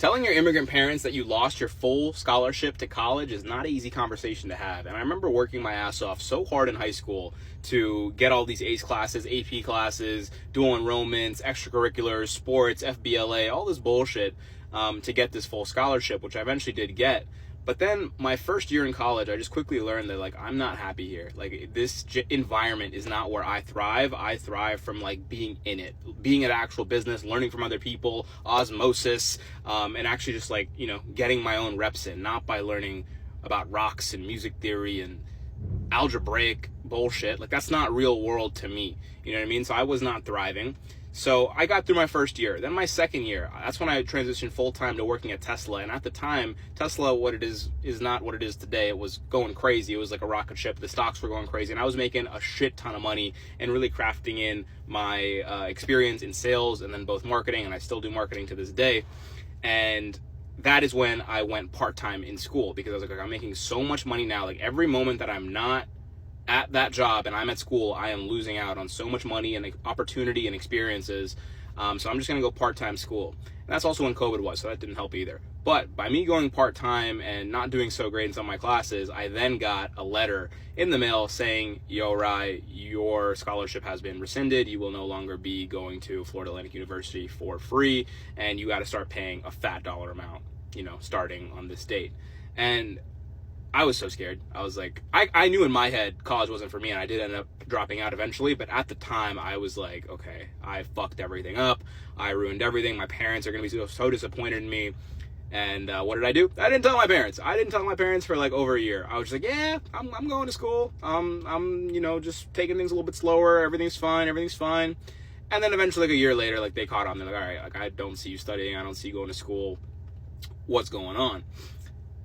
Telling your immigrant parents that you lost your full scholarship to college is not an easy conversation to have. And I remember working my ass off so hard in high school to get all these ACE classes, AP classes, dual enrollments, extracurriculars, sports, FBLA, all this bullshit to get this full scholarship, which I eventually did get. But then my first year in college, I just quickly learned that, like, I'm not happy here. Like, this environment is not where I thrive. I thrive from, like, being in it, being at actual business, learning from other people, osmosis, and actually just, like, you know, getting my own reps in, not by learning about rocks and music theory and algebraic bullshit. Like, that's not real world to me. You know what I mean? So I was not thriving. So I got through my first year. Then my second year, that's when I transitioned full-time to working at Tesla. And at the time, Tesla, what it is not what it is today. It was going crazy. It was like a rocket ship. The stocks were going crazy. And I was making a shit ton of money and really crafting in my experience in sales and then both marketing. And I still do marketing to this day. And that is when I went part-time in school, because I was like, I'm making so much money now. Like, every moment that I'm not at that job and I'm at school, I am losing out on so much money and opportunity and experiences. So I'm just going to go part-time school. And that's also when COVID was, so that didn't help either. But by me going part-time and not doing so great in some of my classes, I then got a letter in the mail saying, yo, Rai, your scholarship has been rescinded. You will no longer be going to Florida Atlantic University for free, and you got to start paying a fat dollar amount, you know, starting on this date. And I was so scared. I was like, I knew in my head college wasn't for me, and I did end up dropping out eventually. But at the time, I was like, okay, I fucked everything up. I ruined everything. My parents are going to be so disappointed in me. And what did I do? I didn't tell my parents. I didn't tell my parents for like over a year. I was just like, yeah, I'm going to school. I'm you know, just taking things a little bit slower. Everything's fine. And then eventually, like a year later, like they caught on. They're like, all right, like I don't see you studying. I don't see you going to school. What's going on?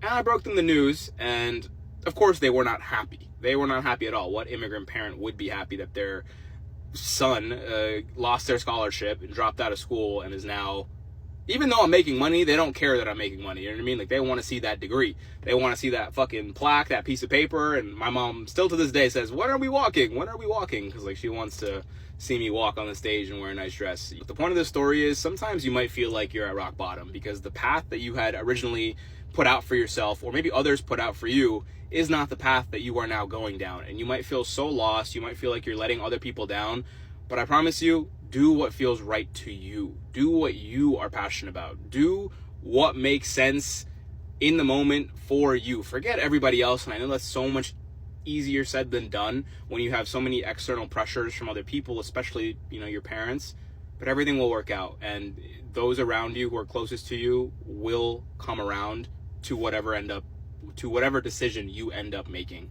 And I broke them the news, and of course they were not happy. They were not happy at all. What immigrant parent would be happy that their son lost their scholarship and dropped out of school and is now, even though I'm making money, they don't care that I'm making money. You know what I mean? Like, they want to see that degree. They want to see that fucking plaque, that piece of paper. And my mom still to this day says, when are we walking? When are we walking? Because, like, she wants to see me walk on the stage and wear a nice dress. But the point of this story is sometimes you might feel like you're at rock bottom because the path that you had originally put out for yourself, or maybe others put out for you, is not the path that you are now going down. And you might feel so lost. You might feel like you're letting other people down. But I promise you, do what feels right to you. Do what you are passionate about. Do what makes sense in the moment for you. Forget everybody else. And I know that's so much easier said than done when you have so many external pressures from other people, especially, you know, your parents. But everything will work out. And those around you who are closest to you will come around to whatever decision you end up making.